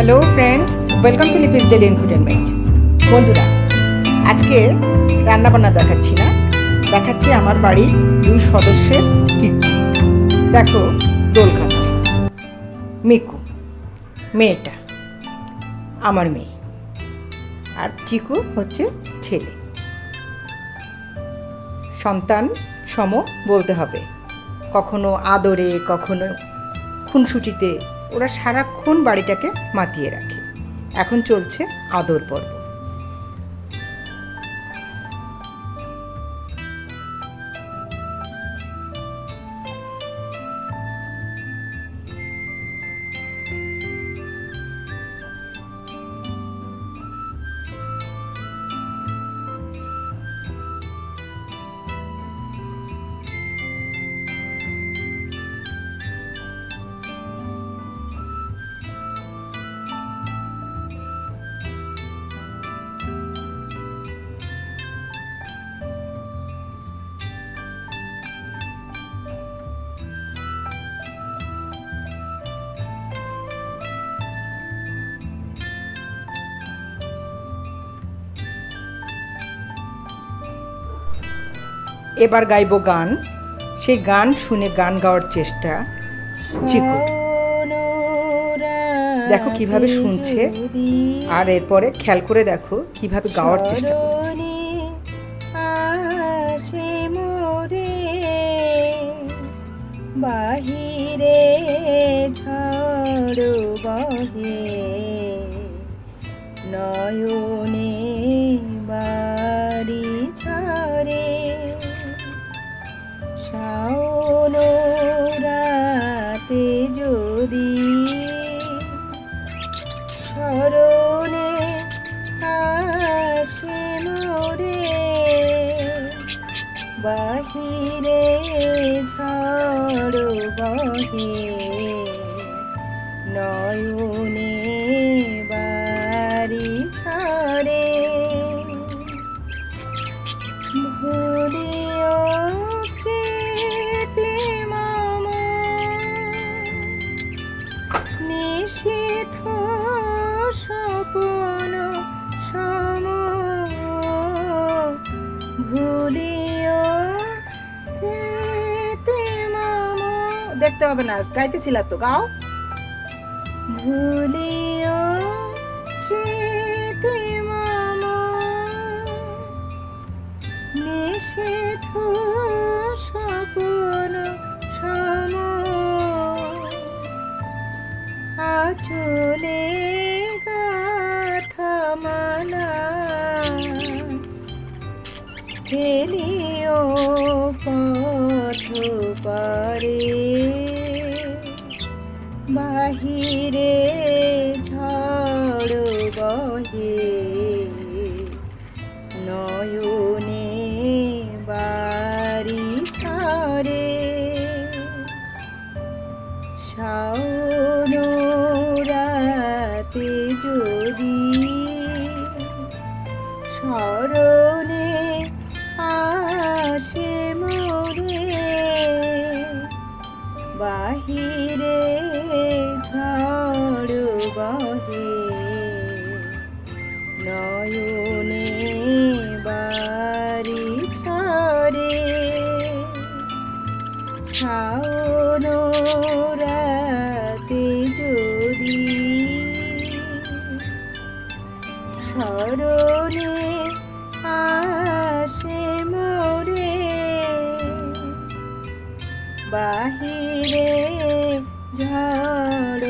Hello friends, welcome to Lipi's daily entertainment. বন্ধুরা, আজকে রান্নাবান্না দেখাচ্ছি না, দেখাচ্ছি আমার বাড়ির দুই সদস্যের কীর্তি। দেখো, দোল খাচ্ছে। মিকু, মেয়েটা আমার মেয়ে, আর চিকু হচ্ছে ছেলে। সন্তান সম বলতে হবে, কখনো আদরে কখনো খুনসুটিতে ওরা সারাক্ষণ বাড়িটাকে মাতিয়ে রাখে। এখন চলছে আদর পর্ব। এবার গাইব গান। সেই গান শুনে গান গাওয়ার চেষ্টা চিকু। দেখো কিভাবে শুনছে, আর এরপরে খেয়াল করে দেখো কিভাবে গাওয়ার চেষ্টা করছে। বাহিরে ঝড় বহে, নয়নে বাড়ি ছাড়ে, শাওন রাতে যদি স্মরণে আসে মোরে, বাহিরে ঝড় বহে, নয়নে বাড়ি ছাড়ে, ভুলিও স্মৃতি মম, নিশীথ স্বপ্ন সম, ভুলিও স্মৃতি মম। দেখতে হবে না, গাইতেছিল তো, গাও। ভুলিও স্মৃতি মম, নিষেধ স্বপ্ন সম, আচলে গাথা মালা, ফেলিও পথ পারে, বাহিরে ঝড় বহে, নয়নে বাড়ি ছাড়ে, শাওন রাতে যদি স্মরণে আসে মোরে, বাহিরে ঝড় বহে, নয়নে বাড়ি ছাড়ে, শাওন রাতে যদি স্মরণে আসে মোরে, বাহিরে ঝড়